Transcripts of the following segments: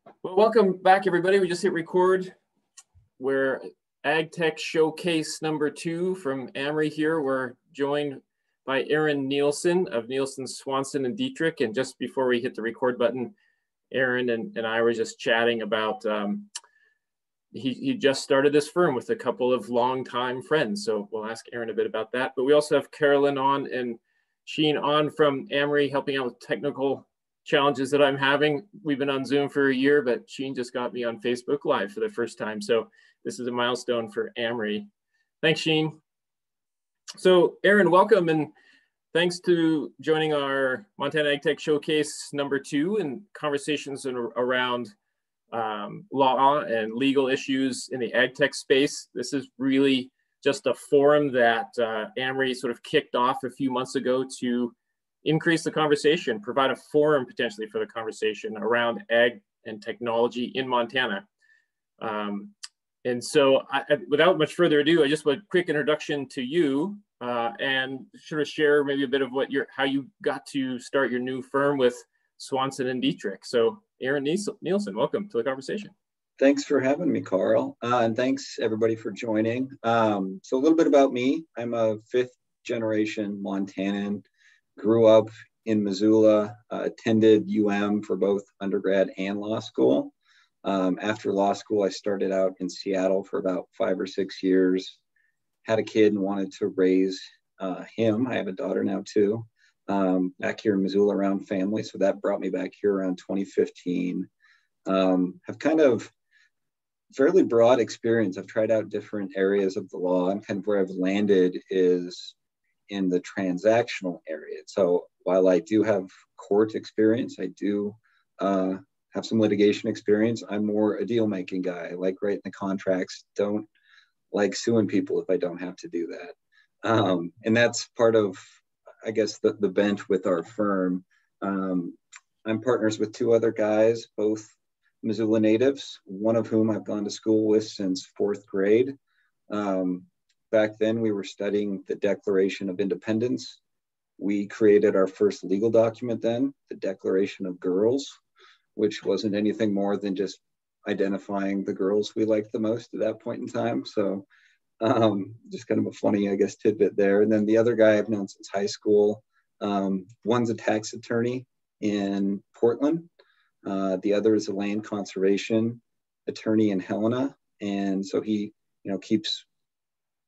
Well, welcome back, everybody. We just hit record. We're AgTech Showcase #2 from Amory here. We're joined by Aaron Nielsen of Nielsen, Swanson, and Dietrich. And just before we hit the record button, Aaron and I were just chatting about he just started this firm with a couple of longtime friends. So we'll ask Aaron a bit about that. But we also have Carolyn on and Sheen on from Amory, helping out with technical challenges that I'm having. We've been on Zoom for a year, but Sheen just got me on Facebook Live for the first time. So this is a milestone for Amory. Thanks, Sheen. So Aaron, welcome, and thanks to joining our Montana AgTech Showcase #2 and conversations around law and legal issues in the AgTech space. This is really just a forum that Amory sort of kicked off a few months ago to increase the conversation, provide a forum potentially for the conversation around ag and technology in Montana. And so without much further ado, I just want a quick introduction to you and sort of share maybe a bit of how you got to start your new firm with Swanson and Dietrich. So Aaron Nielsen, welcome to the conversation. Thanks for having me, Carl. And thanks everybody for joining. So a little bit about me. I'm a 5th generation Montanan. Grew up in Missoula, attended UM for both undergrad and law school. After law school, I started out in Seattle for about 5 or 6 years, had a kid and wanted to raise him. I have a daughter now too, back here in Missoula around family. So that brought me back here around 2015. Have kind of fairly broad experience. I've tried out different areas of the law, and kind of where I've landed is in the transactional area. So while I do have court experience, I do have some litigation experience. I'm more a deal making guy. I like writing the contracts, don't like suing people if I don't have to do that. And that's part of, I guess, the bent with our firm. I'm partners with 2 other guys, both Missoula natives, one of whom I've gone to school with since 4th grade. Back then, we were studying the Declaration of Independence. We created our first legal document then, the Declaration of Girls, which wasn't anything more than just identifying the girls we liked the most at that point in time. So just kind of a funny, I guess, tidbit there. And then the other guy I've known since high school, one's a tax attorney in Portland. The other is a land conservation attorney in Helena. And so he, keeps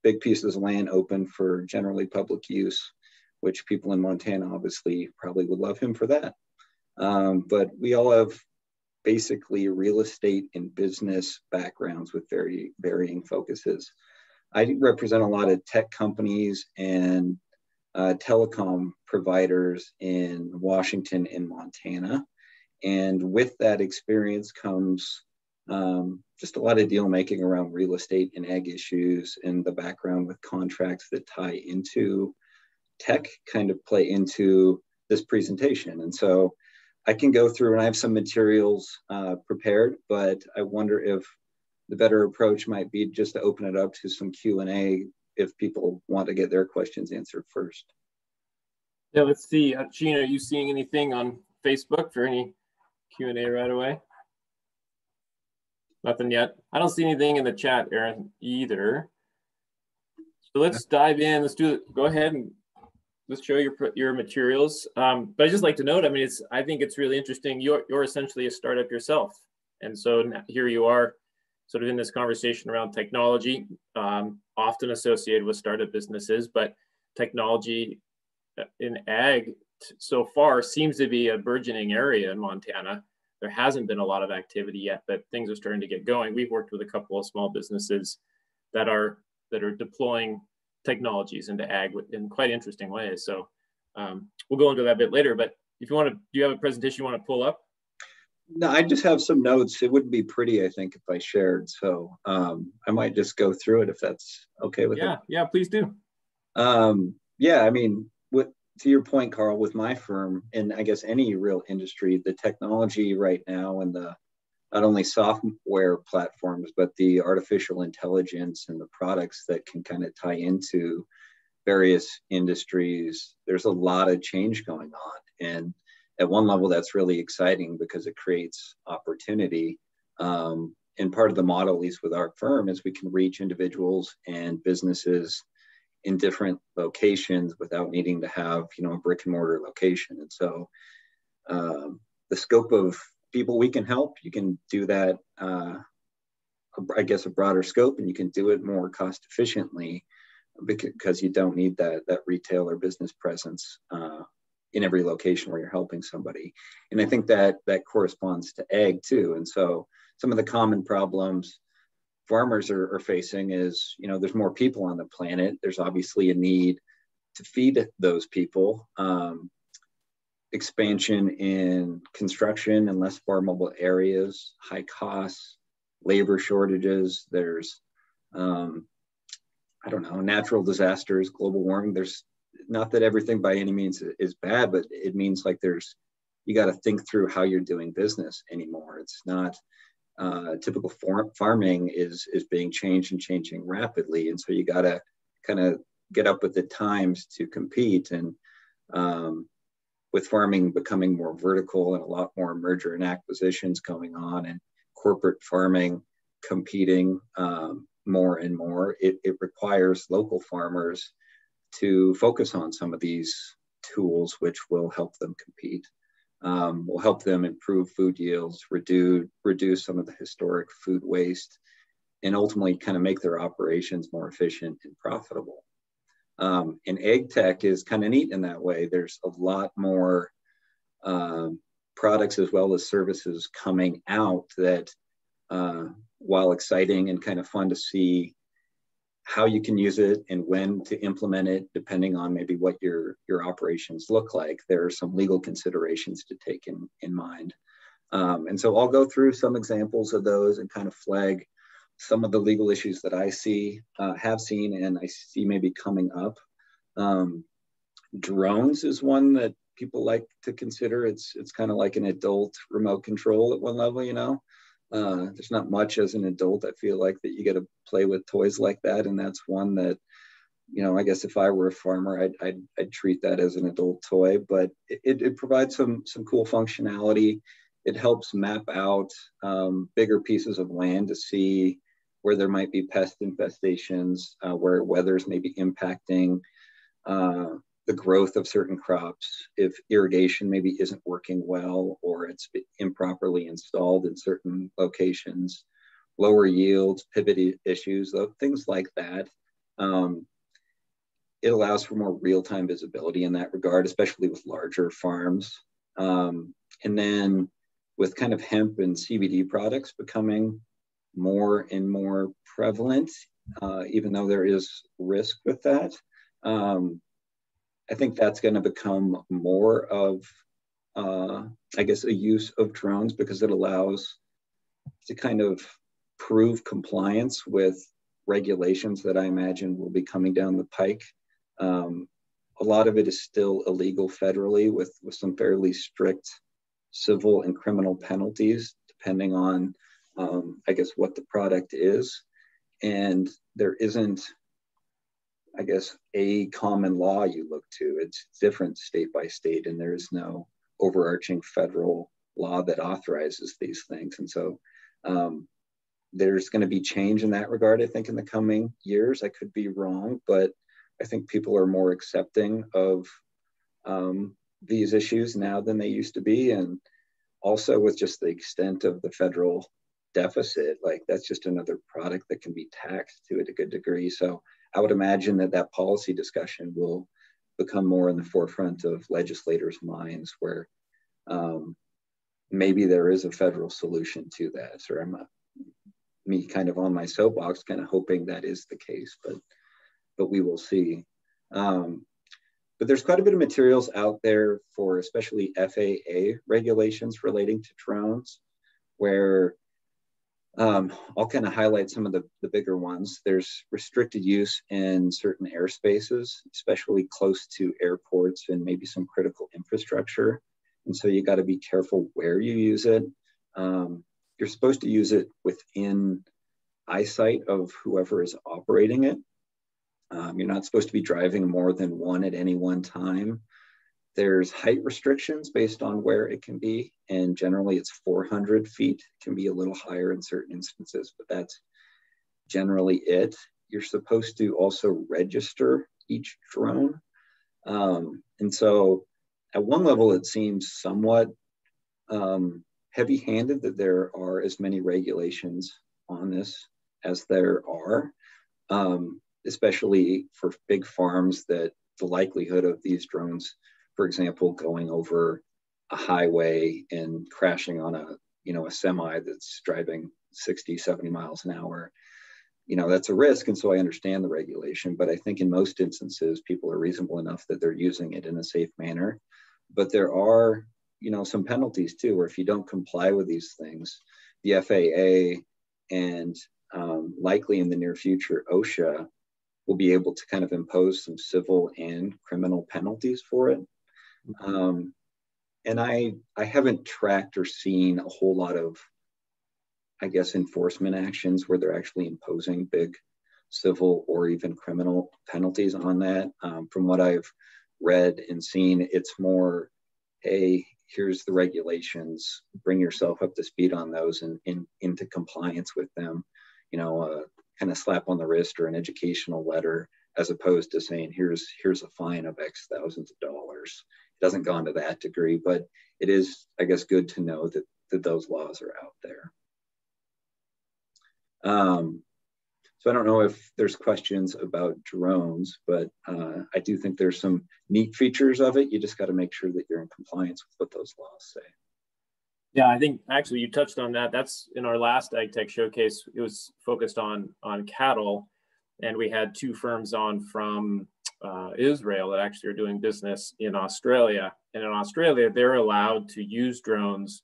big pieces of land open for generally public use, which people in Montana obviously probably would love him for that. But we all have basically real estate and business backgrounds with very varying focuses. I represent a lot of tech companies and telecom providers in Washington and Montana. And with that experience comes just a lot of deal making around real estate and ag issues, and the background with contracts that tie into tech kind of play into this presentation. And so I can go through, and I have some materials prepared, but I wonder if the better approach might be just to open it up to some Q&A if people want to get their questions answered first. Yeah, let's see. Sheen, are you seeing anything on Facebook for any Q&A right away? Nothing yet. I don't see anything in the chat, Aaron, either. So let's dive in. Let's do it. Go ahead and let's show your materials. But I just like to note, I think it's really interesting. You're essentially a startup yourself, and so here you are, sort of in this conversation around technology, often associated with startup businesses, but technology in ag so far seems to be a burgeoning area in Montana. There hasn't been a lot of activity yet, but things are starting to get going. We've worked with a couple of small businesses that are deploying technologies into ag in quite interesting ways. So we'll go into that a bit later, but if you want to, do you have a presentation you want to pull up? No, I just have some notes. It wouldn't be pretty, I think, if I shared. So I might just go through it if that's okay with you. Yeah, please do. Yeah, to your point, Carl, with my firm, and I guess any real industry, the technology right now and the not only software platforms, but the artificial intelligence and the products that can kind of tie into various industries, there's a lot of change going on. And at one level, that's really exciting because it creates opportunity. And part of the model, at least with our firm, is we can reach individuals and businesses in different locations without needing to have, a brick and mortar location. And so the scope of people we can help, you can do that, I guess, a broader scope, and you can do it more cost efficiently because you don't need that retail or business presence in every location where you're helping somebody. And I think that corresponds to ag too. And so some of the common problems farmers are facing is, there's more people on the planet. There's obviously a need to feed those people. Expansion in construction and less farmable areas, high costs, labor shortages. There's, natural disasters, global warming. There's not that everything by any means is bad, but it means like you got to think through how you're doing business anymore. It's not typical farming is being changed and changing rapidly. And so you got to kind of get up with the times to compete. And with farming becoming more vertical and a lot more merger and acquisitions going on, and corporate farming competing more and more, it requires local farmers to focus on some of these tools, which will help them compete. Will help them improve food yields, reduce some of the historic food waste, and ultimately kind of make their operations more efficient and profitable. And AgTech is kind of neat in that way. There's a lot more products as well as services coming out that, while exciting and kind of fun to see how you can use it and when to implement it, depending on maybe what your operations look like, there are some legal considerations to take in mind. And so I'll go through some examples of those and kind of flag some of the legal issues that I have seen, and I see maybe coming up. Drones is one that people like to consider. It's kind of like an adult remote control at one level, There's not much as an adult, I feel like, that you get to play with toys like that. And that's one that, I guess if I were a farmer, I'd treat that as an adult toy, but it provides some cool functionality. It helps map out bigger pieces of land to see where there might be pest infestations, where weather's maybe impacting the growth of certain crops, if irrigation maybe isn't working well or it's improperly installed in certain locations, lower yields, pivot issues, things like that. It allows for more real-time visibility in that regard, especially with larger farms. And then with kind of hemp and CBD products becoming more and more prevalent, even though there is risk with that. I think that's going to become more of, I guess, a use of drones because it allows to kind of prove compliance with regulations that I imagine will be coming down the pike. A lot of it is still illegal federally with some fairly strict civil and criminal penalties, depending on, I guess, what the product is. And there isn't, I guess, a common law you look to. It's different state by state, and there is no overarching federal law that authorizes these things. And so there's going to be change in that regard, I think, in the coming years. I could be wrong, but I think people are more accepting of these issues now than they used to be. And also with just the extent of the federal deficit, like that's just another product that can be taxed to a good degree. So I would imagine that policy discussion will become more in the forefront of legislators' minds, where maybe there is a federal solution to that. Or me kind of on my soapbox, kind of hoping that is the case, but we will see. But there's quite a bit of materials out there for especially FAA regulations relating to drones, where I'll kind of highlight some of the bigger ones. There's restricted use in certain airspaces, especially close to airports and maybe some critical infrastructure. And so you got to be careful where you use it. You're supposed to use it within eyesight of whoever is operating it. You're not supposed to be driving more than one at any one time. There's height restrictions based on where it can be, and generally it's 400 feet. It can be a little higher in certain instances, but that's generally it. You're supposed to also register each drone. And so at one level, it seems somewhat heavy-handed that there are as many regulations on this as there are, especially for big farms, that the likelihood of these drones, for example, going over a highway and crashing on a semi that's driving 60, 70 miles an hour, that's a risk. And so I understand the regulation, but I think in most instances, people are reasonable enough that they're using it in a safe manner. But there are, some penalties too, where if you don't comply with these things, the FAA and likely in the near future, OSHA will be able to kind of impose some civil and criminal penalties for it. And I haven't tracked or seen a whole lot of, I guess, enforcement actions where they're actually imposing big civil or even criminal penalties on that. From what I've read and seen, it's more, hey, here's the regulations, bring yourself up to speed on those and into compliance with them, kind of slap on the wrist or an educational letter, as opposed to saying, here's a fine of X thousands of dollars. It doesn't go to that degree, but it is, I guess, good to know that those laws are out there. So I don't know if there's questions about drones, but I do think there's some neat features of it. You just got to make sure that you're in compliance with what those laws say. Yeah, I think actually you touched on that. That's in our last AgTech showcase. It was focused on cattle, and we had two firms on from Israel that actually are doing business in Australia. And in Australia, they're allowed to use drones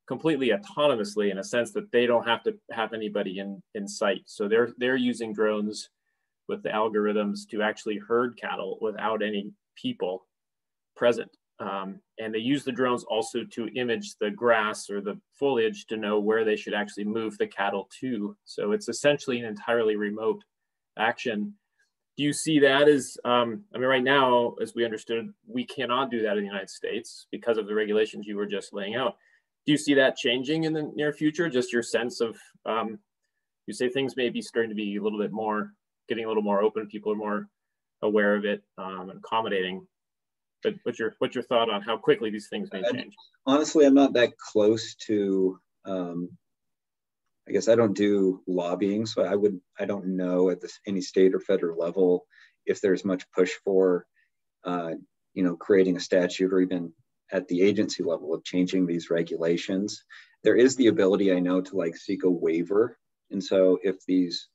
completely autonomously, in a sense that they don't have to have anybody in sight. So they're using drones with the algorithms to actually herd cattle without any people present. And they use the drones also to image the grass or the foliage to know where they should actually move the cattle to. So it's essentially an entirely remote action. Do you see that as, right now, as we understood, we cannot do that in the United States because of the regulations you were just laying out. Do you see that changing in the near future? Just your sense of, you say things may be starting to be a little bit more, getting a little more open, people are more aware of it and accommodating. But what's your thought on how quickly these things may change? Honestly, I'm not that close to, I guess I don't do lobbying, so I don't know at any state or federal level if there's much push for, creating a statute, or even at the agency level of changing these regulations. There is the ability, I know, to seek a waiver. And so if these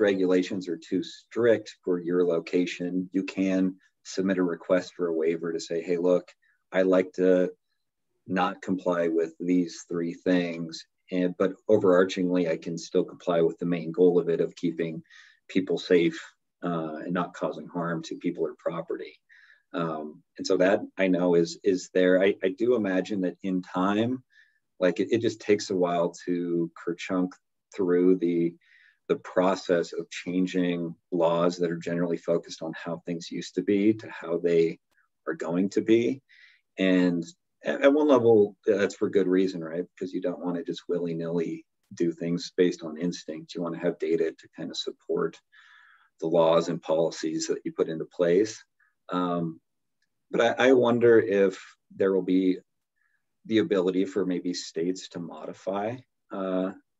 regulations are too strict for your location, you can submit a request for a waiver to say, hey, look, I'd like to not comply with these three things, but overarchingly, I can still comply with the main goal of it, of keeping people safe and not causing harm to people or property. And so that, I know, is there. I do imagine that in time, it just takes a while to kerchunk through the process of changing laws that are generally focused on how things used to be to how they are going to be. And at one level, that's for good reason, right? Because you don't want to just willy-nilly do things based on instinct. You want to have data to kind of support the laws and policies that you put into place. But I wonder if there will be the ability for maybe states to modify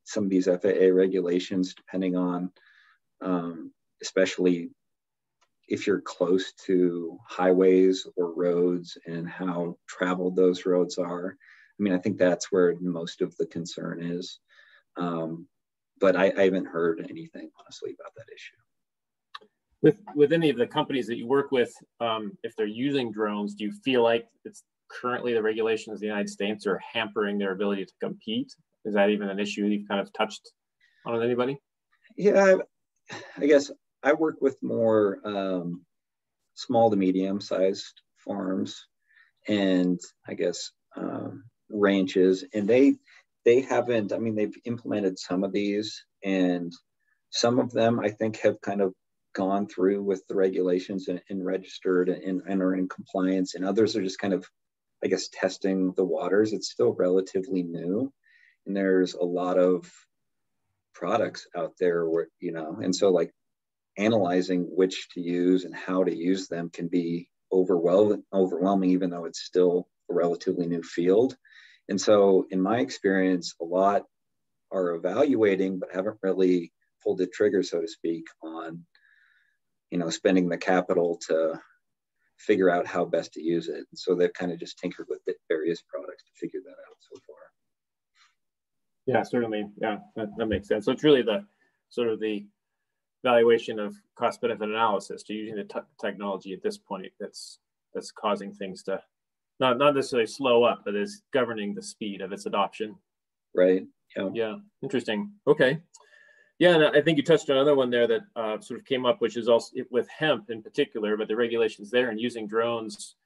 some of these FAA regulations, depending on, especially if you're close to highways or roads and how traveled those roads are. I think that's where most of the concern is. But I haven't heard anything, honestly, about that issue. With any of the companies that you work with, if they're using drones, do you feel like it's currently the regulations of the United States are hampering their ability to compete? Is that even an issue you've kind of touched on with anybody? Yeah, I guess I work with more small to medium-sized farms and I guess ranches, and they haven't, they've implemented some of these, and some of them I think have kind of gone through with the regulations and registered and are in compliance, and others are just kind of, I guess, testing the waters. It's still relatively new, and there's a lot of products out there where, and so like analyzing which to use and how to use them can be overwhelming, even though it's still a relatively new field. And so in my experience, a lot are evaluating, but haven't really pulled the trigger, so to speak, on, spending the capital to figure out how best to use it. And so they've kind of just tinkered with the various products to figure that out so far. Yeah, certainly. Yeah, that makes sense. So it's really the sort of the valuation of cost benefit analysis to using the technology at this point that's causing things to not necessarily slow up, but is governing the speed of its adoption. Right. Yeah. Interesting. Okay. Yeah, and I think you touched on another one there that sort of came up, which is also with hemp in particular, but the regulations there and using drones,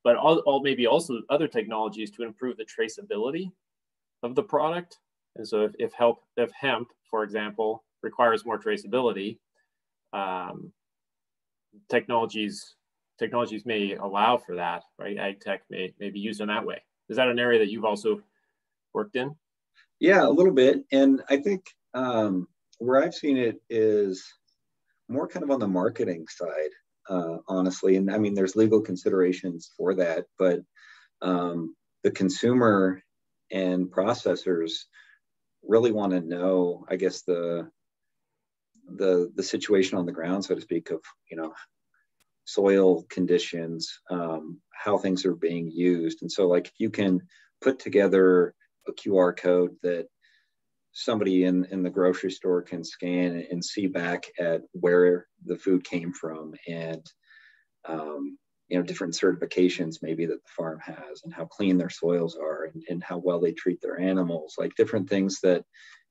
but all maybe also other technologies to improve the traceability of the product. And so if hemp, for example, requires more traceability, technologies may allow for that, right? AgTech may be used in that way. Is that an area that you've also worked in? Yeah, a little bit. And I think where I've seen it is more kind of on the marketing side, honestly. And I mean, there's legal considerations for that, but the consumer and processors really want to know, I guess, the situation on the ground, so to speak, of, soil conditions, how things are being used. And so like if you can put together a QR code that somebody in the grocery store can scan and see back at where the food came from, and different certifications maybe that the farm has, and how clean their soils are, and how well they treat their animals, like different things that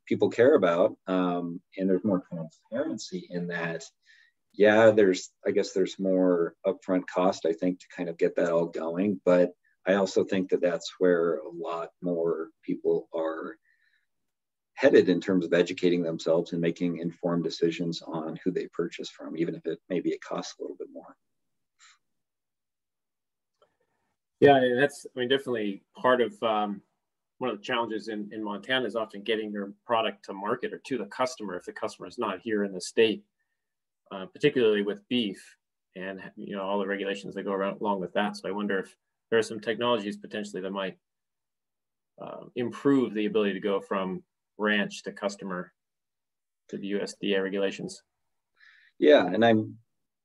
people care about, and there's more transparency in that. Yeah, there's more upfront cost, I think, to kind of get that all going, but I also think that that's where a lot more people are headed in terms of educating themselves and making informed decisions on who they purchase from, even if it costs a little bit more. Yeah, that's, definitely part of one of the challenges in Montana is often getting your product to market or to the customer if the customer is not here in the state, particularly with beef and all the regulations that go along with that. So I wonder if there are some technologies potentially that might improve the ability to go from ranch to customer to the USDA regulations. Yeah, and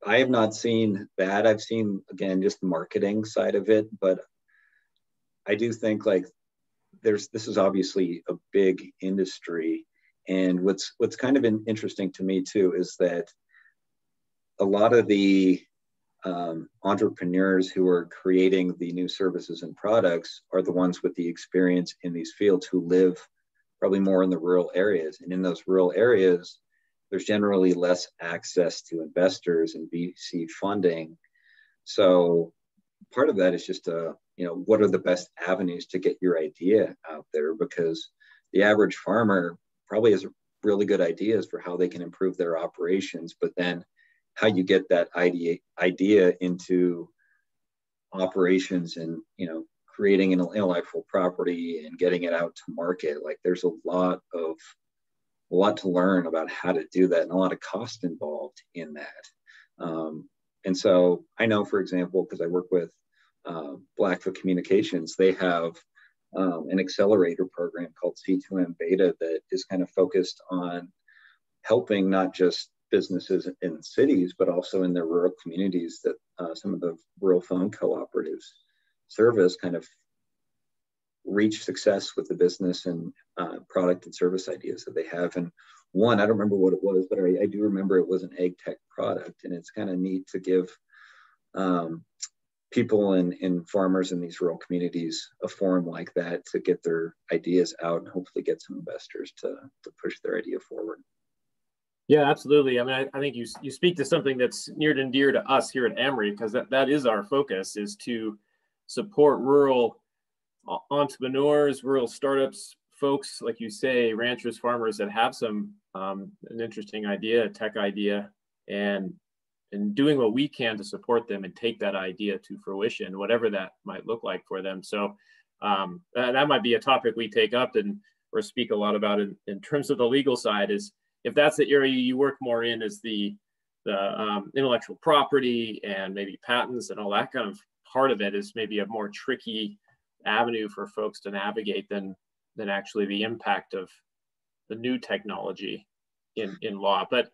I have not seen that. I've seen, again, just the marketing side of it, but I do think like this is obviously a big industry. And what's kind of interesting to me too is that a lot of the entrepreneurs who are creating the new services and products are the ones with the experience in these fields who live probably more in the rural areas. And in those rural areas, there's generally less access to investors and VC funding. So part of that is just what are the best avenues to get your idea out there? Because the average farmer probably has really good ideas for how they can improve their operations, but then how you get that idea into operations and creating an intellectual property and getting it out to market, like there's a lot to learn about how to do that, and a lot of cost involved in that. And so I know, for example, because I work with Blackfoot Communications, they have an accelerator program called C2M Beta that is kind of focused on helping not just businesses in cities, but also in their rural communities that some of the rural phone cooperatives service kind of reach success with the business and product and service ideas that they have. And one, I don't remember what it was, but I do remember it was an AgTech product. And it's kind of neat to give people and farmers in these rural communities a forum like that to get their ideas out and hopefully get some investors to push their idea forward. Yeah, absolutely. I think you speak to something that's near and dear to us here at Amory, because that is our focus, is to support rural entrepreneurs, rural startups, folks, like you say, ranchers, farmers that have an interesting idea, a tech idea, and doing what we can to support them and take that idea to fruition, whatever that might look like for them. So that might be a topic we take up or speak a lot about in terms of the legal side, is if that's the area you work more in, is the intellectual property and maybe patents and all that kind of part of it, is maybe a more tricky avenue for folks to navigate than actually the impact of the new technology in law. But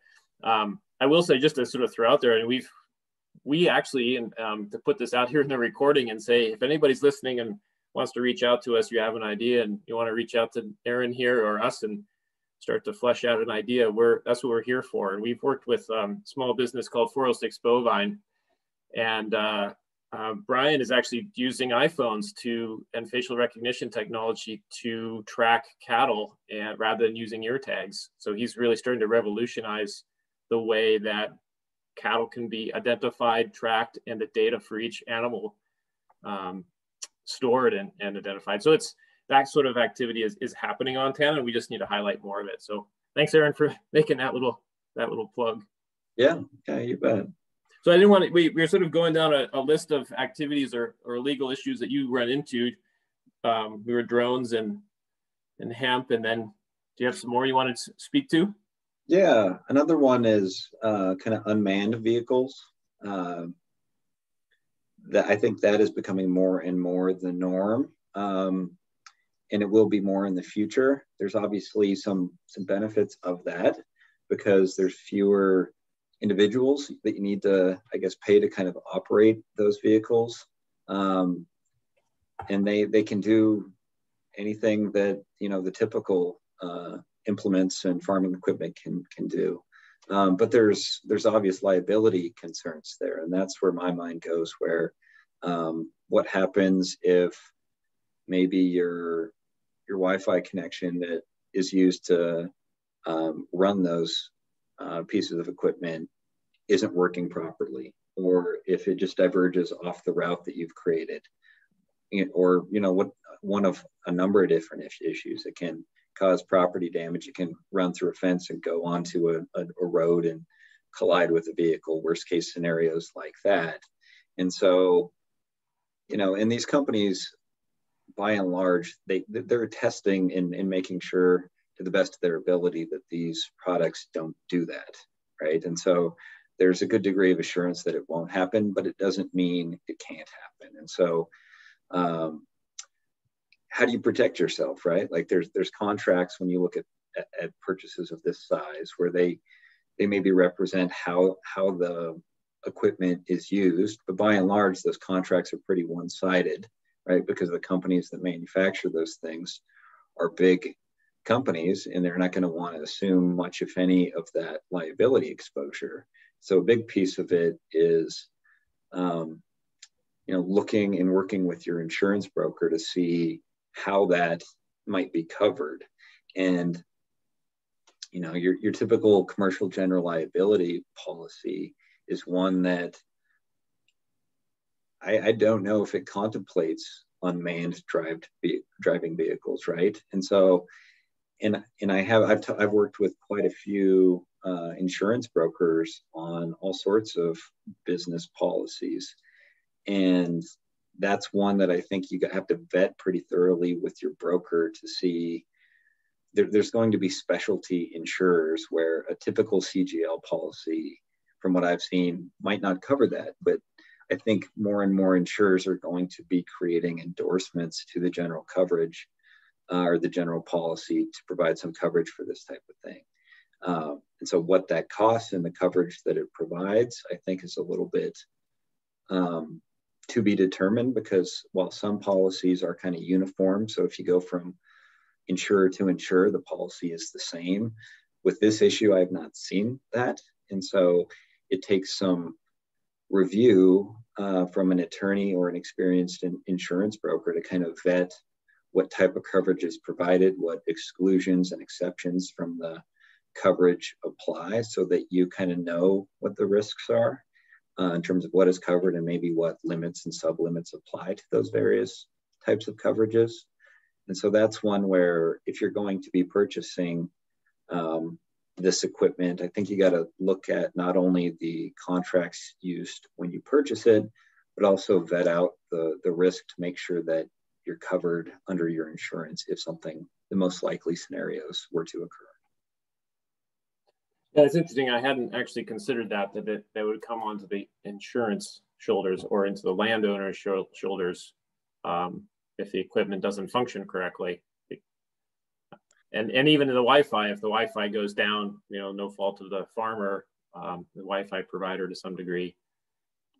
I will say, just to sort of throw out there, and we actually, to put this out here in the recording and say, if anybody's listening and wants to reach out to us, you have an idea and you want to reach out to Aaron here or us and start to flesh out an idea, that's what we're here for. And we've worked with a small business called 406 Bovine, and Brian is actually using iPhones and facial recognition technology to track cattle, and rather than using ear tags. So he's really starting to revolutionize the way that cattle can be identified, tracked, and the data for each animal stored and identified. So that sort of activity is happening on TAN, and we just need to highlight more of it. So thanks, Aaron, for making that little plug. Yeah, you bet. So I didn't want to, we're sort of going down a list of activities or legal issues that you run into. We were drones and hemp, and then do you have some more you wanted to speak to? Yeah, another one is kind of unmanned vehicles. That I think that is becoming more and more the norm, and it will be more in the future. There's obviously some benefits of that, because there's fewer individuals that you need to, I guess, pay to kind of operate those vehicles, and they can do anything that the typical implements and farming equipment can do. But there's obvious liability concerns there, and that's where my mind goes. Where what happens if maybe your Wi-Fi connection that is used to run those pieces of equipment isn't working properly, or if it just diverges off the route that you've created, or what one of a number of different issues. It can cause property damage. It can run through a fence and go onto a road and collide with a vehicle, worst case scenarios like that. And so, in these companies, by and large, they're testing and making sure to the best of their ability that these products don't do that, right? And so there's a good degree of assurance that it won't happen, but it doesn't mean it can't happen. And so how do you protect yourself, right? Like there's contracts when you look at purchases of this size, where they maybe represent how the equipment is used, but by and large, those contracts are pretty one-sided, right? Because the companies that manufacture those things are big companies, and they're not going to want to assume much, if any, of that liability exposure. So a big piece of it is, looking and working with your insurance broker to see how that might be covered. And, your typical commercial general liability policy is one that I don't know if it contemplates unmanned driving vehicles, right? And so, and I've worked with quite a few insurance brokers on all sorts of business policies, and that's one that I think you have to vet pretty thoroughly with your broker to see. There's going to be specialty insurers where a typical CGL policy, from what I've seen, might not cover that. But I think more and more insurers are going to be creating endorsements to the general coverage or the general policy to provide some coverage for this type of thing. And so what that costs and the coverage that it provides, I think, is a little bit to be determined, because while some policies are kind of uniform, so if you go from insurer to insurer, the policy is the same. With this issue, I have not seen that. And so it takes some review from an attorney or an experienced insurance broker to kind of vet what type of coverage is provided, what exclusions and exceptions from the coverage apply, so that you kind of know what the risks are in terms of what is covered and maybe what limits and sublimits apply to those various types of coverages. And so that's one where, if you're going to be purchasing this equipment, I think you got to look at not only the contracts used when you purchase it, but also vet out the risk to make sure that you're covered under your insurance if something, the most likely scenarios, were to occur. Yeah, it's interesting. I hadn't actually considered that would come onto the insurance shoulders or into the landowner's shoulders if the equipment doesn't function correctly. And even in the Wi-Fi, if the Wi-Fi goes down, no fault of the farmer, the Wi-Fi provider to some degree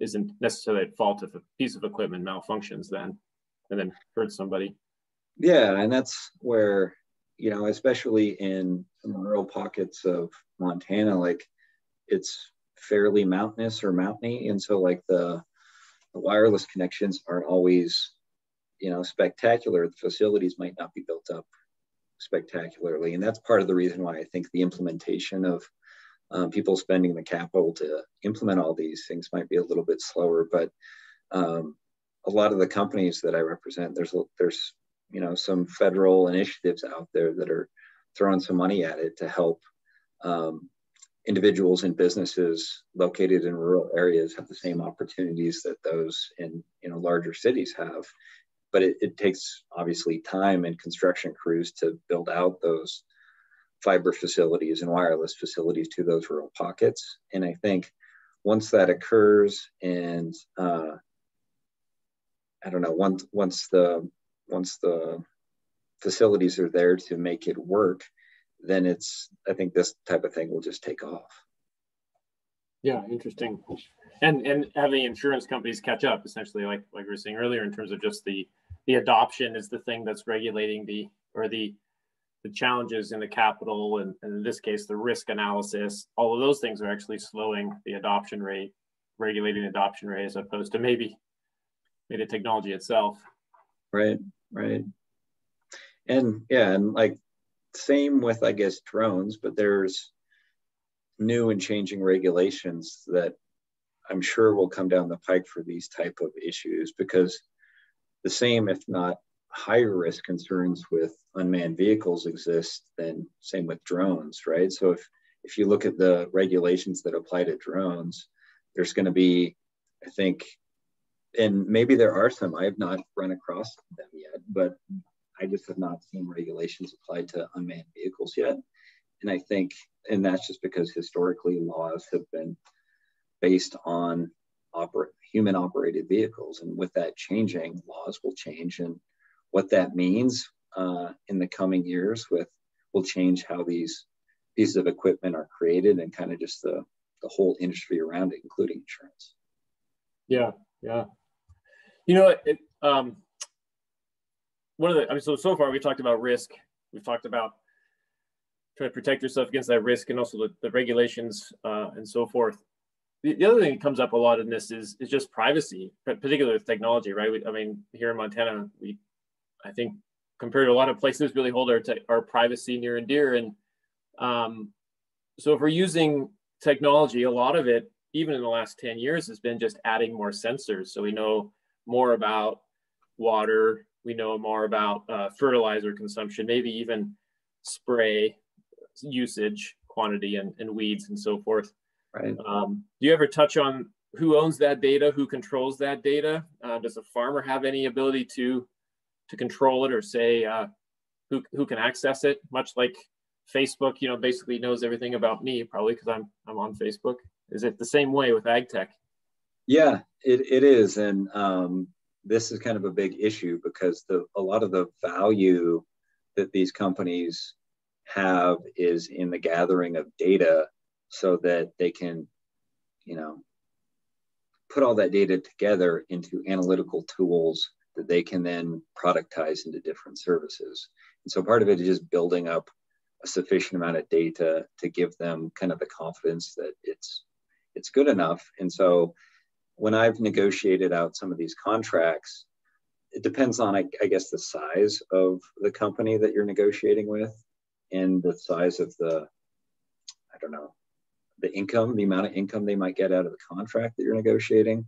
isn't necessarily at fault if a piece of equipment malfunctions and then hurts somebody. Yeah, and that's where, especially in rural pockets of Montana, like it's fairly mountainous or mountainy. And so like the wireless connections aren't always, spectacular. The facilities might not be built up spectacularly. And that's part of the reason why I think the implementation of people spending the capital to implement all these things might be a little bit slower. But a lot of the companies that I represent, there's some federal initiatives out there that are throwing some money at it to help individuals and businesses located in rural areas have the same opportunities that those in larger cities have. But it takes obviously time and construction crews to build out those fiber facilities and wireless facilities to those rural pockets. And I think once that occurs, and once the facilities are there to make it work, then I think this type of thing will just take off. Yeah, interesting. And have the insurance companies catch up, essentially, like we were saying earlier, in terms of just the adoption is the thing that's regulating the challenges in the capital, and in this case, the risk analysis. All of those things are actually slowing the adoption rate, regulating the adoption rate, as opposed to maybe the technology itself. Right. And yeah, and like same with, I guess, drones, but there's new and changing regulations that I'm sure will come down the pike for these type of issues, because the same, if not higher risk concerns with unmanned vehicles exist than same with drones, right? So if you look at the regulations that apply to drones, there's going to be, I think, and maybe there are some, I have not run across them yet, but I just have not seen regulations applied to unmanned vehicles yet. And I think, and that's just because historically laws have been based on human operated vehicles. And with that changing, laws will change. And what that means in the coming years will change how these pieces of equipment are created, and kind of just the whole industry around it, including insurance. Yeah. So far we talked about risk. We've talked about trying to protect yourself against that risk, and also the regulations and so forth. The other thing that comes up a lot in this is just privacy, particularly with technology, right? Here in Montana, I think compared to a lot of places, really hold our privacy near and dear. And so if we're using technology, a lot of it, even in the last 10 years, has been just adding more sensors. So we know more about water, we know more about fertilizer consumption, maybe even spray usage, quantity, and weeds and so forth. Right. Do you ever touch on who owns that data, who controls that data? Does a farmer have any ability to control it, or say who can access it? Much like Facebook, basically knows everything about me, probably because I'm on Facebook. Is it the same way with AgTech? Yeah, it is, and this is kind of a big issue, because a lot of the value that these companies have is in the gathering of data, so that they can, put all that data together into analytical tools that they can then productize into different services. And so part of it is just building up a sufficient amount of data to give them kind of the confidence that it's good enough. And so when I've negotiated out some of these contracts, it depends on, I guess, the size of the company that you're negotiating with, and the size of the income, the amount of income they might get out of the contract that you're negotiating.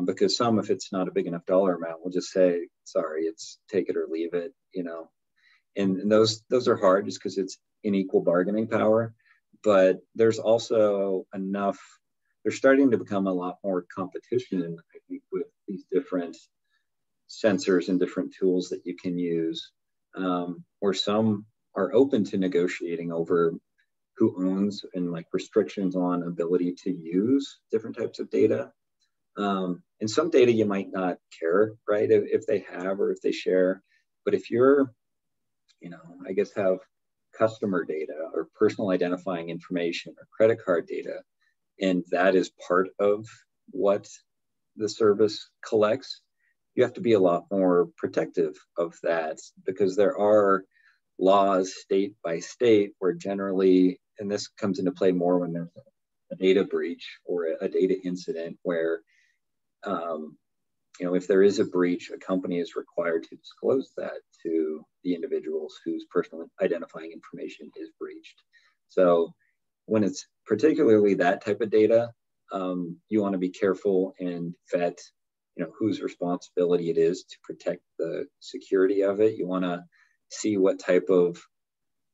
Because some, if it's not a big enough dollar amount, will just say, sorry, it's take it or leave it, And those are hard, just because it's unequal bargaining power. but there's also enough, there's starting to become a lot more competition, I think, with these different sensors and different tools that you can use, where some are open to negotiating over who owns and like restrictions on ability to use different types of data. And some data you might not care, right, if they have or if they share. But if you're, I guess have customer data or personal identifying information or credit card data, and that is part of what the service collects, you have to be a lot more protective of that, because there are laws state by state where generally, and this comes into play more when there's a data breach or a data incident where, if there is a breach, a company is required to disclose that to the individuals whose personal identifying information is breached. So when it's particularly that type of data, you want to be careful and vet, whose responsibility it is to protect the security of it. You want to see what type of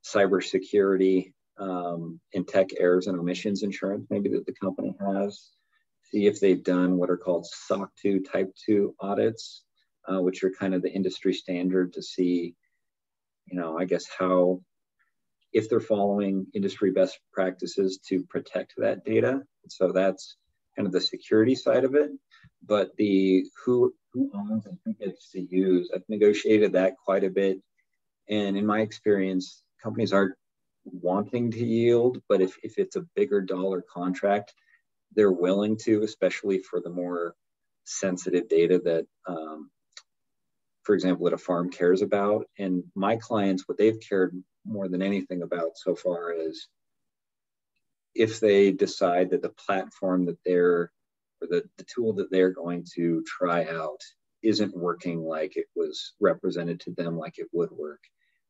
cybersecurity and tech errors and omissions insurance maybe that the company has. See if they've done what are called SOC 2 Type 2 audits, which are kind of the industry standard to see, I guess if they're following industry best practices to protect that data. So that's kind of the security side of it. But the who owns and who gets to use, I've negotiated that quite a bit. And in my experience, companies aren't wanting to yield, but if it's a bigger dollar contract, they're willing to, especially for the more sensitive data that, for example, that a farm cares about. And my clients, what they've cared more than anything about so far is if they decide that the platform that they're, or the tool that they're going to try out isn't working like it was represented to them like it would work.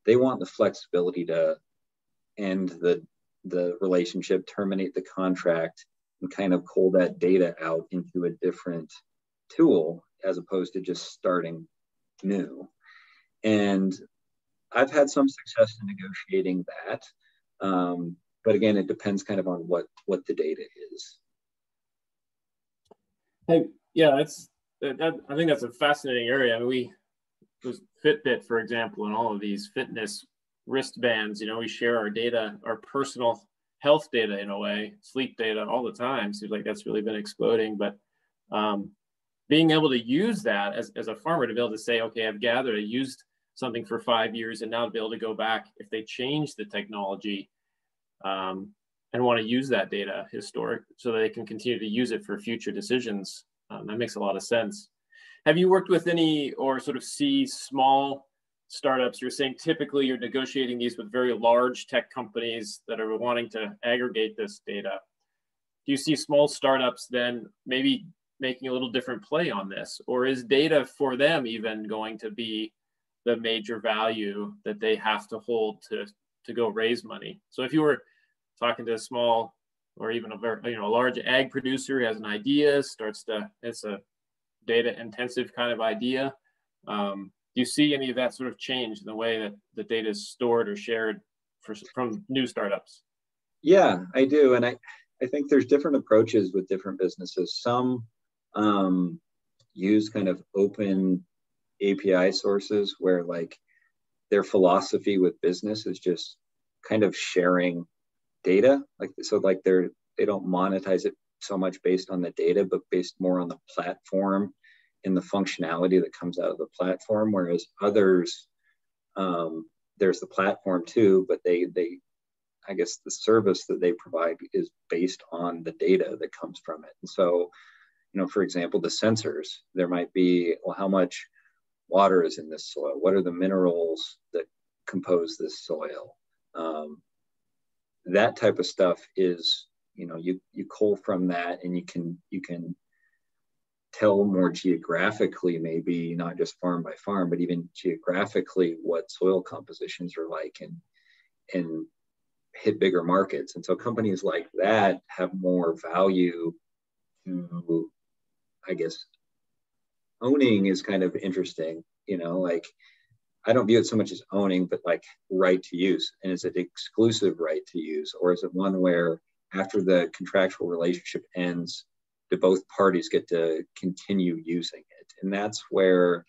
They want the flexibility to end the relationship, terminate the contract, and kind of pull that data out into a different tool as opposed to just starting new. And I've had some success in negotiating that. But again, it depends kind of on what the data is. Hey, yeah, I think that's a fascinating area. I mean, there's Fitbit, for example, and all of these fitness wristbands, we share our data, our personal health data in a way, sleep data all the time. Seems like that's really been exploding. But being able to use that as a farmer, to be able to say, okay, I used something for 5 years, and now to be able to go back if they change the technology and want to use that data historic so that they can continue to use it for future decisions. That makes a lot of sense. Have you worked with any or sort of see small startups? You're saying typically you're negotiating these with very large tech companies that are wanting to aggregate this data. Do you see small startups then maybe making a little different play on this? Or is data for them even going to be the major value that they have to hold to go raise money? So if you were talking to a small or even a large ag producer who has an idea, it's a data intensive kind of idea. Do you see any of that sort of change in the way that the data is stored or shared from new startups? Yeah, I do. And I think there's different approaches with different businesses. Some use kind of open API sources where like their philosophy with business is just kind of sharing data. Like they don't monetize it so much based on the data, but based more on the platform and the functionality that comes out of the platform. Whereas others, there's the platform too, but I guess the service that they provide is based on the data that comes from it. And so, for example, the sensors, there might be, well, how much water is in this soil? What are the minerals that compose this soil? That type of stuff is, you cull from that, and you can tell more geographically, maybe not just farm by farm, but even geographically what soil compositions are like, and hit bigger markets. And so companies like that have more value to, I guess, owning is kind of interesting, like I don't view it so much as owning, but like right to use. And is it exclusive right to use, or is it one where after the contractual relationship ends, do both parties get to continue using it? And that's where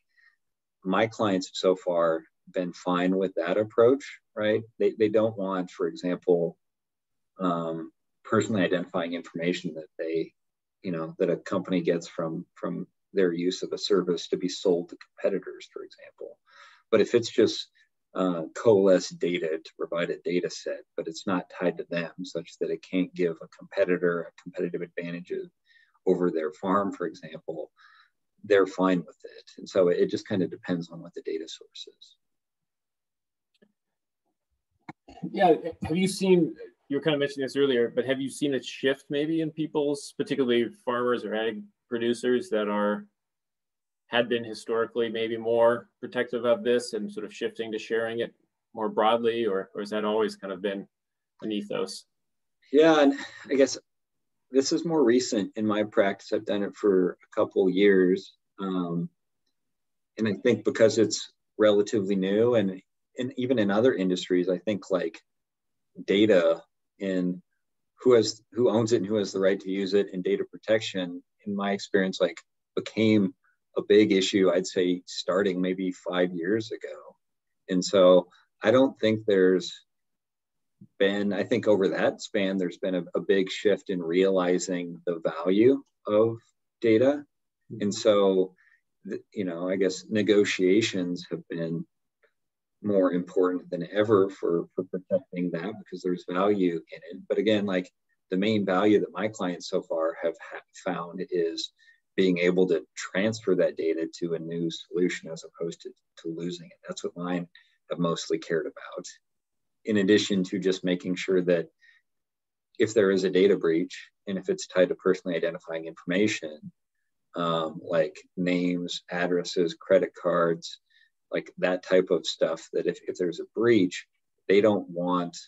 my clients have so far been fine with that approach, right? They don't want, for example, personally identifying information that they, that a company gets from their use of a service to be sold to competitors, for example. But if it's just coalesce data to provide a data set, but it's not tied to them such that it can't give a competitor a competitive advantage over their farm, for example, they're fine with it. And so it just kind of depends on what the data source is. Yeah, have you seen, you were kind of mentioning this earlier, but have you seen a shift maybe in people's, particularly farmers or ag producers that had been historically maybe more protective of this and sort of shifting to sharing it more broadly, or has that always kind of been an ethos? Yeah, and I guess this is more recent in my practice. I've done it for a couple of years. And I think because it's relatively new, and even in other industries, I think like data and who owns it and who has the right to use it, and data protection, in my experience, like became a big issue, I'd say starting maybe 5 years ago. And so I don't think I think over that span, there's been a big shift in realizing the value of data. And so, I guess negotiations have been more important than ever for protecting that, because there's value in it. But again, like the main value that my clients so far have found is being able to transfer that data to a new solution as opposed to losing it. That's what mine have mostly cared about. In addition to just making sure that if there is a data breach, and if it's tied to personally identifying information, like names, addresses, credit cards, like that type of stuff, that if there's a breach, they don't want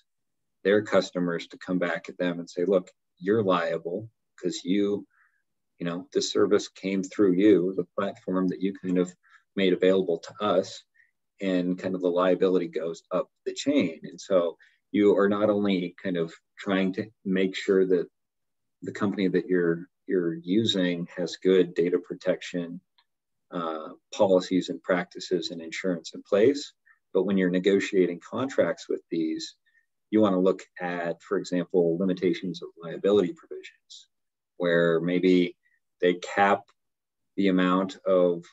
their customers to come back at them and say, look, you're liable because the service came through you, the platform that you kind of made available to us, and kind of the liability goes up the chain. And so you are not only kind of trying to make sure that the company that you're using has good data protection policies and practices and insurance in place, but when you're negotiating contracts with these, you want to look at, for example, limitations of liability provisions, where maybe they cap the amount of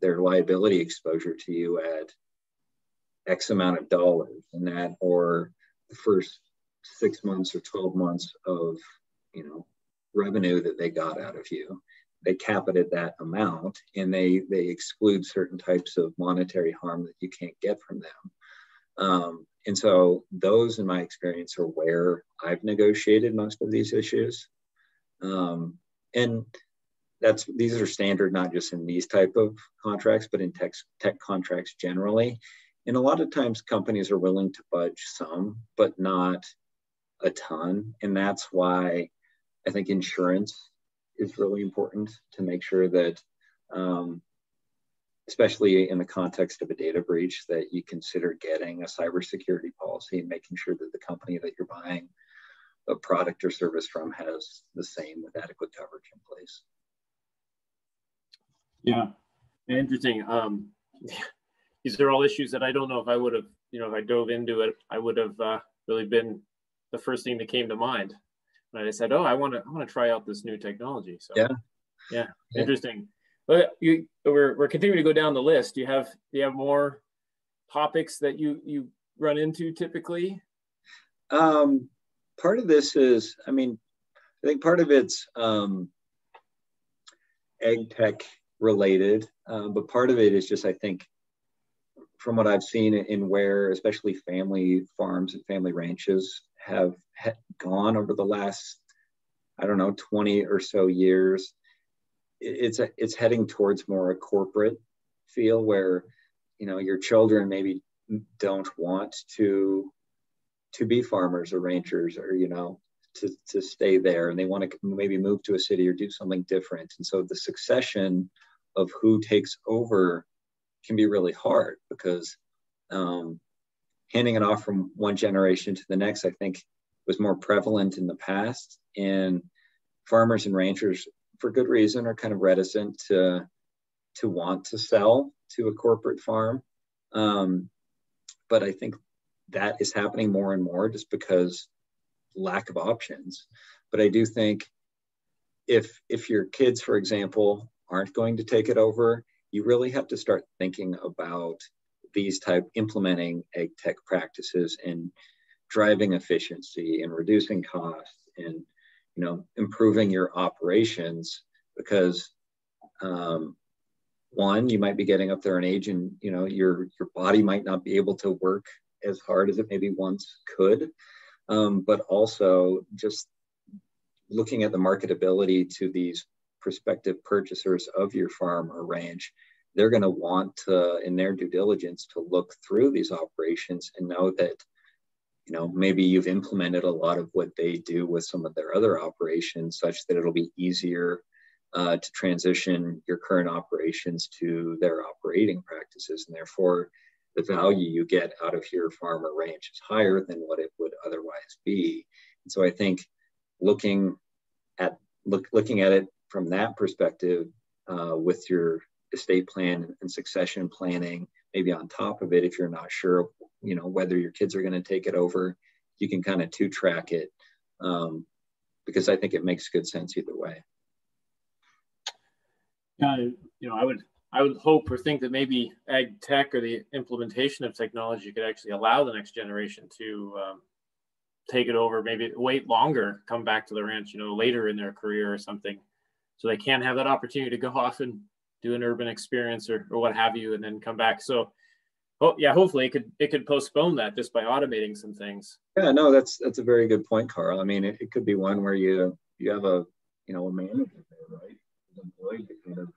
their liability exposure to you at X amount of dollars, and that, or the first 6 months or 12 months of revenue that they got out of you, they cap it at that amount, and they exclude certain types of monetary harm that you can't get from them. And so those, in my experience, are where I've negotiated most of these issues. And these are standard, not just in these type of contracts, but in tech contracts generally. And a lot of times companies are willing to budge some, but not a ton. And that's why I think insurance is really important, to make sure that, especially in the context of a data breach, that you consider getting a cybersecurity policy and making sure that the company that you're buying a product or service from has the same, with adequate coverage in place. Yeah, interesting. These are all issues that I don't know if I would have, if I dove into it, I would have really been the first thing that came to mind. And I said, I want to try out this new technology. So yeah, interesting. But we're continuing to go down the list. Do you have more topics that you run into typically? Part of this is, I think part of it's AgTech related, but part of it is just, I think, from what I've seen in where especially family farms and family ranches have gone over the last, 20 or so years, it's heading towards more a corporate feel, where your children maybe don't want to be farmers or ranchers, or to stay there, and they want to maybe move to a city or do something different. And so the succession of who takes over can be really hard because handing it off from one generation to the next, I think, was more prevalent in the past. And farmers and ranchers, for good reason, are kind of reticent to want to sell to a corporate farm. But I think that is happening more and more just because lack of options. But I do think if your kids, for example, aren't going to take it over, you really have to start thinking about these implementing AgTech practices and driving efficiency and reducing costs and improving your operations, because one, you might be getting up there in age and your body might not be able to work as hard as it maybe once could, but also just looking at the marketability to these prospective purchasers of your farm or ranch. They're going to want to, in their due diligence, to look through these operations and know that maybe you've implemented a lot of what they do with some of their other operations, such that it'll be easier to transition your current operations to their operating practices, and therefore the value you get out of your farm or ranch is higher than what it would otherwise be. And so I think looking at it from that perspective, with your estate plan and succession planning, maybe on top of it, if you're not sure, whether your kids are going to take it over, you can kind of two-track it, because I think it makes good sense either way. I would hope or think that maybe AgTech or the implementation of technology could actually allow the next generation to take it over, maybe wait longer, come back to the ranch, later in their career or something, so they can have that opportunity to go off and do an urban experience or what have you, and then come back. So, hopefully it could postpone that just by automating some things. Yeah, no, that's a very good point, Carl. I mean, it could be one where you have a manager there, right, employed to kind of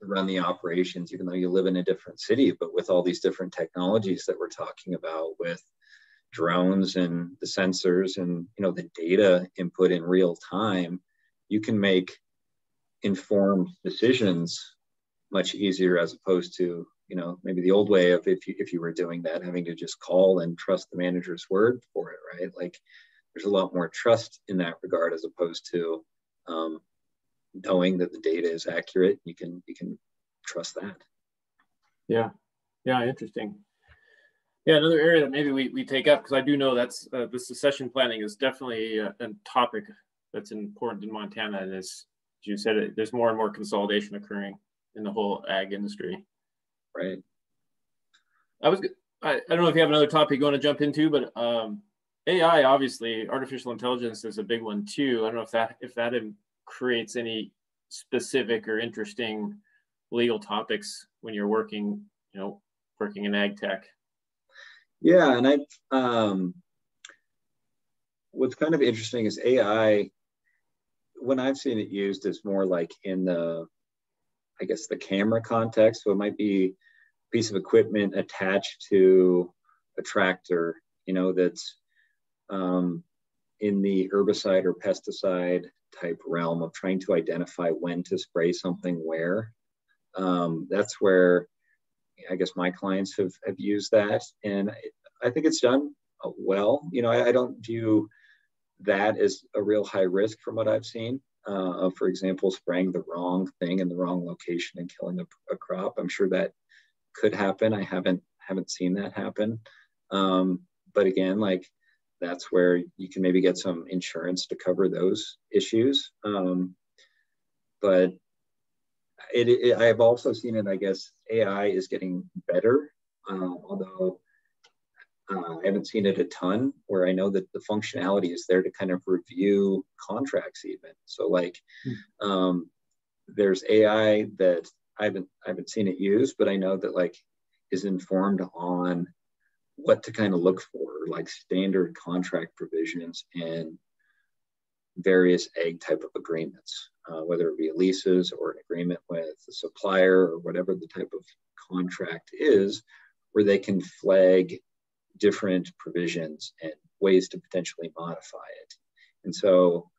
run the operations, even though you live in a different city. But with all these different technologies that we're talking about, with drones and the sensors and the data input in real time, you can make informed decisions much easier, as opposed to maybe the old way of if you were doing that, having to just call and trust the manager's word for it, right? Like, there's a lot more trust in that regard, as opposed to knowing that the data is accurate. You can trust that. Yeah, interesting. Yeah, another area that maybe we take up, because I do know that's the succession planning is definitely a topic that's important in Montana, and as you said, there's more and more consolidation occurring in the whole ag industry. Right. I don't know if you have another topic you want to jump into, but AI, obviously, artificial intelligence is a big one too. I don't know if that creates any specific or interesting legal topics when you're working in ag tech. Yeah, and what's kind of interesting is AI, when I've seen it used, is more like in the camera context. So it might be a piece of equipment attached to a tractor, that's in the herbicide or pesticide type realm of trying to identify when to spray something where. That's where I guess my clients have used that, and I think it's done well. I don't view that as a real high risk from what I've seen. For example, spraying the wrong thing in the wrong location and killing a crop. I'm sure that could happen. I haven't seen that happen. But again, that's where you can maybe get some insurance to cover those issues. But I have also seen it, I guess, AI is getting better, although I haven't seen it a ton, where I know that the functionality is there to kind of review contracts even. So there's AI that I haven't seen it used, but I know that is informed on what to kind of look for, like standard contract provisions and various ag type of agreements, whether it be leases or an agreement with a supplier or whatever the type of contract is, where they can flag different provisions and ways to potentially modify it. And so,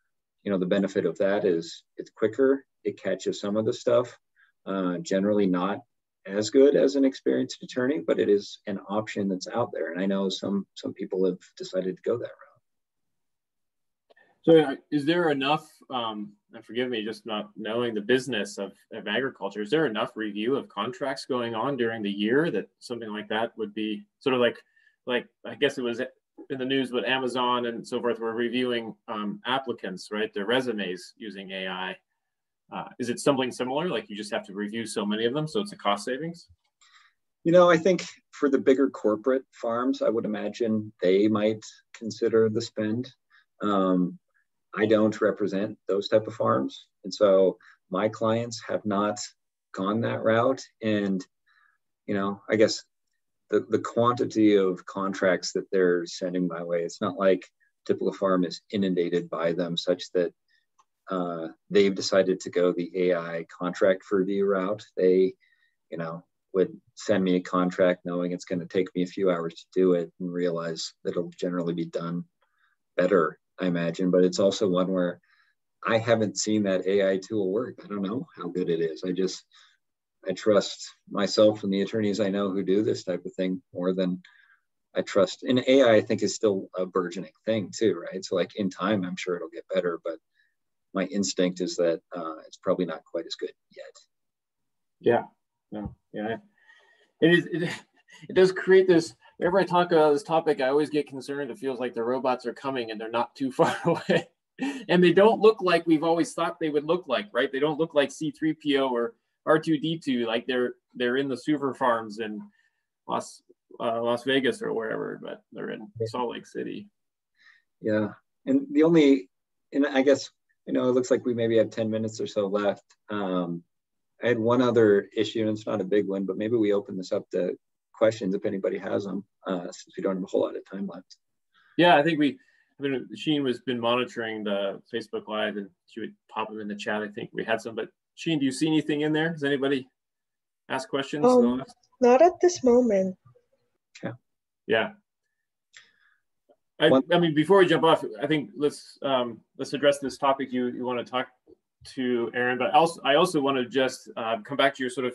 the benefit of that is it's quicker, it catches some of the stuff, generally not as good as an experienced attorney, but it is an option that's out there. And I know some people have decided to go that route. So is there enough, and forgive me, just not knowing the business of agriculture, is there enough review of contracts going on during the year that something like that would be sort of like I guess it was in the news, but Amazon and so forth were reviewing applicants, right? Their resumes using AI. Is it something similar? Like you just have to review so many of them, so it's a cost savings? I think for the bigger corporate farms, I would imagine they might consider the spend. I don't represent those type of farms. And so my clients have not gone that route. And, I guess the quantity of contracts that they're sending my way, it's not like typical farm is inundated by them such that they've decided to go the AI contract review route. They, would send me a contract knowing it's going to take me a few hours to do it and realize that it'll generally be done better, I imagine. But it's also one where I haven't seen that AI tool work. I don't know how good it is. I trust myself and the attorneys I know who do this type of thing more than I trust. And AI, I think, is still a burgeoning thing too, right? So like in time, I'm sure it'll get better, but my instinct is that it's probably not quite as good yet. Yeah, no, yeah. It does create this, whenever I talk about this topic, I always get concerned. It feels like the robots are coming and they're not too far away. And they don't look like we've always thought they would look like, right? They don't look like C-3PO or R2-D2, like they're in the super farms in Las Vegas or wherever, but they're in Salt Lake City. Yeah, and I guess, it looks like we maybe have 10 minutes or so left. I had one other issue, and it's not a big one, but maybe we open this up to questions if anybody has them, since we don't have a whole lot of time left. Yeah, I think Sheen has been monitoring the Facebook Live, and she would pop them in the chat. I think we had some, but Sheen, do you see anything in there? Has anybody asked questions? Not at this moment. Okay. Yeah. I mean, before we jump off, I think let's address this topic you want to talk to, Aaron. But I also want to just come back to your sort of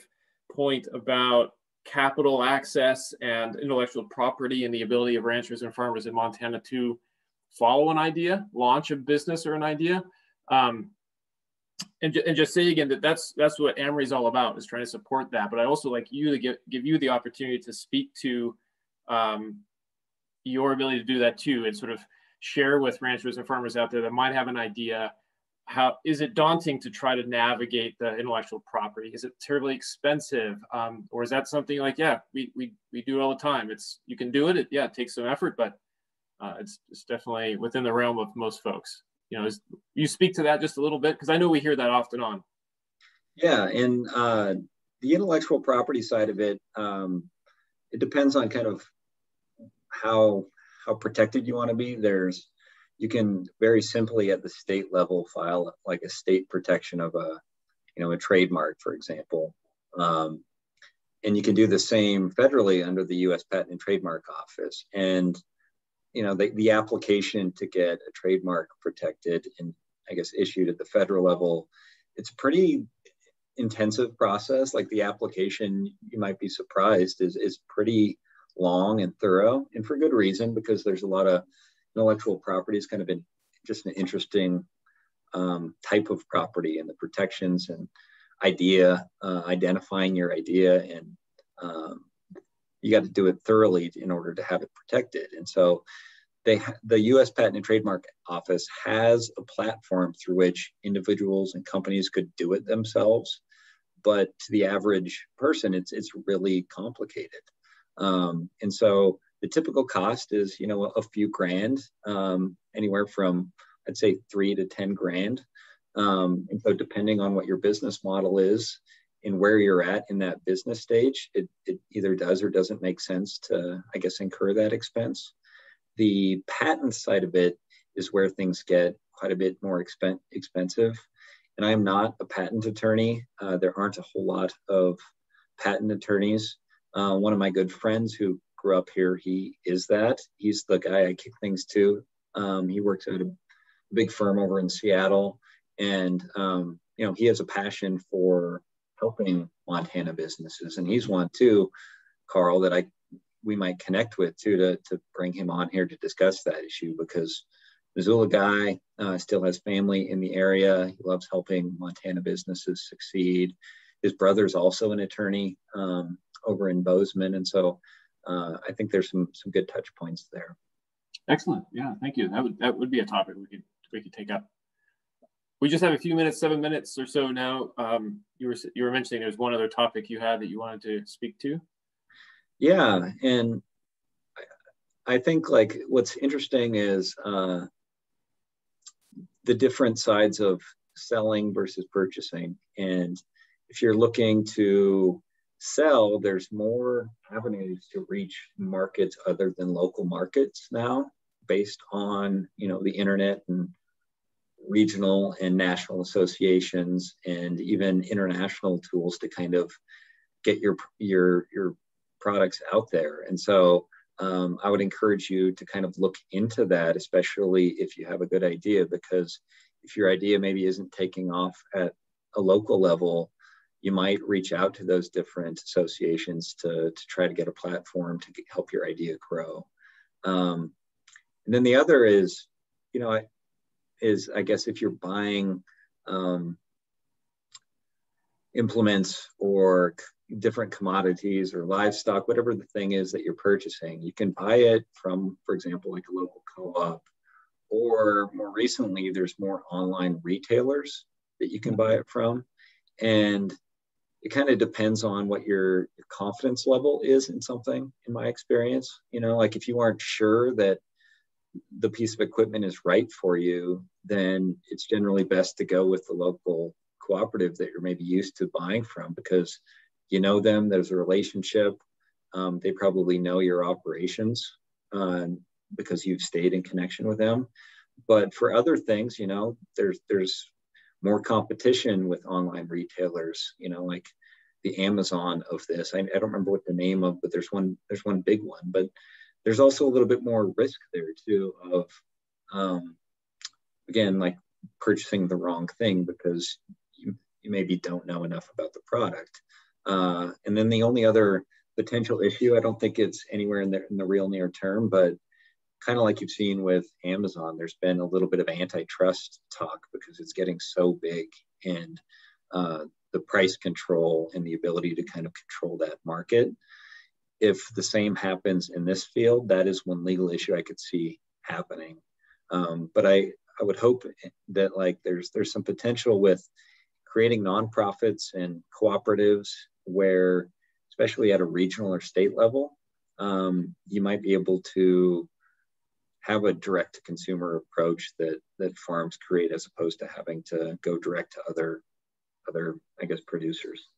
point about capital access and intellectual property and the ability of ranchers and farmers in Montana to follow an idea, launch a business or an idea. And just say again that's what Amory is all about, is trying to support that. But I also like you to give you the opportunity to speak to your ability to do that too, and sort of share with ranchers and farmers out there that might have an idea. How is it daunting to try to navigate the intellectual property? Is it terribly expensive, or is that something like, yeah, we do it all the time? You can do it. It takes some effort, but it's definitely within the realm of most folks. You speak to that just a little bit, because I know we hear that often on. Yeah, and the intellectual property side of it, it depends on kind of how protected you want to be. You can very simply at the state level file like a state protection of a trademark, for example. And you can do the same federally under the U.S. Patent and Trademark Office. And, the application to get a trademark protected and I guess issued at the federal level, it's a pretty intensive process. Like the application, you might be surprised, is pretty long and thorough, and for good reason, because there's a lot of intellectual property is kind of just an interesting type of property, and the protections and identifying your idea, and you got to do it thoroughly in order to have it protected. And so the U.S. Patent and Trademark Office has a platform through which individuals and companies could do it themselves, but to the average person, it's really complicated. And so the typical cost is, a few grand, anywhere from, I'd say, $3 to $10,000. And so depending on what your business model is and where you're at in that business stage, it either does or doesn't make sense to, I guess, incur that expense. The patent side of it is where things get quite a bit more expensive. And I'm not a patent attorney. There aren't a whole lot of patent attorneys. One of my good friends who grew up here, he is that. He's the guy I kick things to. He works at a big firm over in Seattle. And, he has a passion for helping Montana businesses. And he's one too, Carl, that we might connect with too, to bring him on here to discuss that issue, because Missoula guy, still has family in the area. He loves helping Montana businesses succeed. His brother's also an attorney over in Bozeman. And so I think there's some good touch points there. Excellent. Yeah, thank you. That would be a topic we could take up. We just have a few minutes, 7 minutes or so now. You were mentioning there's one other topic you had that you wanted to speak to. Yeah, and I think like what's interesting is the different sides of selling versus purchasing. And if you're looking to sell, there's more avenues to reach markets other than local markets now, based on, you know, the internet and regional and national associations, and even international tools to kind of get your products out there. And so I would encourage you to kind of look into that, especially if you have a good idea, because if your idea maybe isn't taking off at a local level, you might reach out to those different associations to try to get a platform to help your idea grow. And then the other is, you know, I guess if you're buying implements or different commodities or livestock, whatever the thing is that you're purchasing, you can buy it from, for example, like a local co-op, or more recently, there's more online retailers that you can buy it from. And it kind of depends on what your confidence level is in something, in my experience. You know, like if you aren't sure that the piece of equipment is right for you, then it's generally best to go with the local cooperative that you're maybe used to buying from, because you know them, there's a relationship. They probably know your operations because you've stayed in connection with them. But for other things, you know, there's more competition with online retailers, you know, like the Amazon of this. I don't remember what the name of, but there's one big one. But there's also a little bit more risk there too of, again, like purchasing the wrong thing because you maybe don't know enough about the product. And then the only other potential issue, I don't think it's anywhere in the real near term, but kind of like you've seen with Amazon, there's been a little bit of antitrust talk because it's getting so big, and the price control and the ability to kind of control that market. If the same happens in this field, that is one legal issue I could see happening. But I would hope that like there's some potential with creating nonprofits and cooperatives where, especially at a regional or state level, you might be able to have a direct to consumer approach that farms create, as opposed to having to go direct to other, I guess, producers.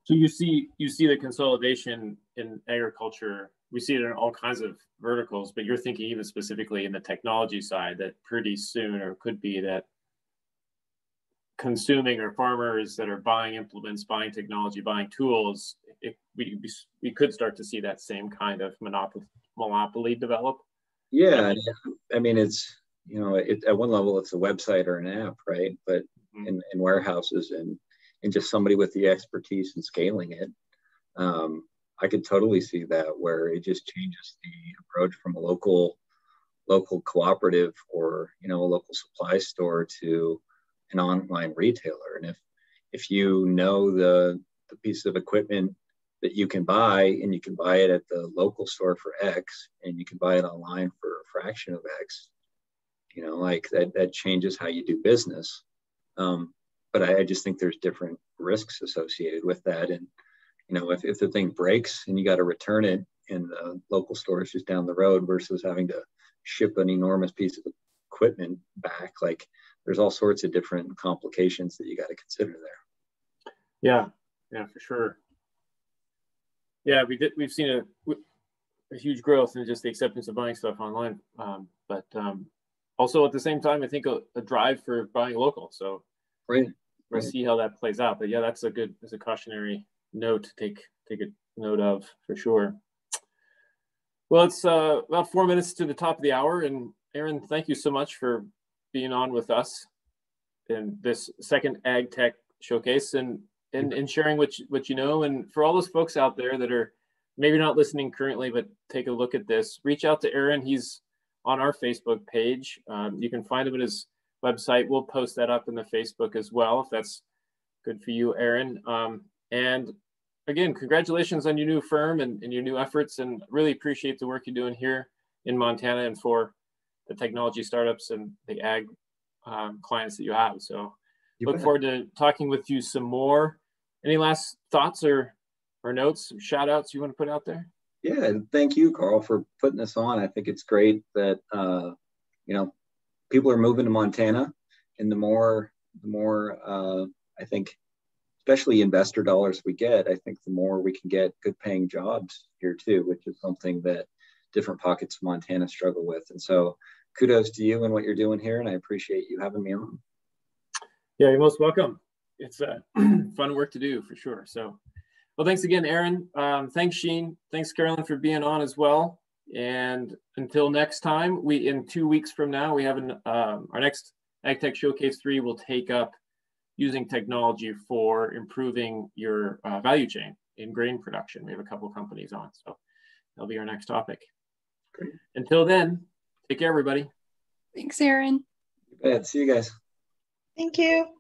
So you see the consolidation in agriculture. We see it in all kinds of verticals, but you're thinking even specifically in the technology side that pretty soon, or could be, that consuming, or farmers that are buying implements, buying technology, buying tools, we could start to see that same kind of monopoly develop. Yeah, I mean, it's, you know, at one level it's a website or an app, right? But in warehouses and just somebody with the expertise in scaling it, I could totally see that, where it just changes the approach from a local cooperative or, you know, a local supply store to an online retailer. And if you know the piece of equipment that you can buy, and you can buy it at the local store for X, and you can buy it online for a fraction of X, you know, like that changes how you do business. But I just think there's different risks associated with that. And, you know, if the thing breaks and you got to return it, and the local store is just down the road, versus having to ship an enormous piece of equipment back, like there's all sorts of different complications that you got to consider there. Yeah, for sure. Yeah, we've seen a huge growth in just the acceptance of buying stuff online, but also at the same time, I think a drive for buying local. So we'll see how that plays out. But yeah, that's a cautionary note to take a note of, for sure. Well, it's about 4 minutes to the top of the hour, and Aaron, thank you so much for being on with us in this second AgTech showcase and sharing what you know. And for all those folks out there that are maybe not listening currently, but take a look at this, reach out to Aaron. He's on our Facebook page. You can find him at his website. We'll post that up in the Facebook as well, if that's good for you, Aaron. And again, congratulations on your new firm and your new efforts, and really appreciate the work you're doing here in Montana and for the technology startups and the ag clients that you have. So look forward to talking with you some more. Any last thoughts or notes, or shout outs you want to put out there? Yeah, and thank you, Carl, for putting this on. I think it's great that, people are moving to Montana, and the more I think, especially investor dollars we get, I think the more we can get good paying jobs here too, which is something that different pockets of Montana struggle with. And so kudos to you and what you're doing here. And I appreciate you having me on. Yeah, you're most welcome. It's fun work to do for sure. So, well, thanks again, Aaron. Thanks, Sheen. Thanks, Carolyn, for being on as well. And until next time, in 2 weeks from now, we have our next AgTech Showcase 3 will take up using technology for improving your value chain in grain production. We have a couple of companies on, so that'll be our next topic. Great. Until then, take care, everybody. Thanks, Aaron. You bet. See you guys. Thank you.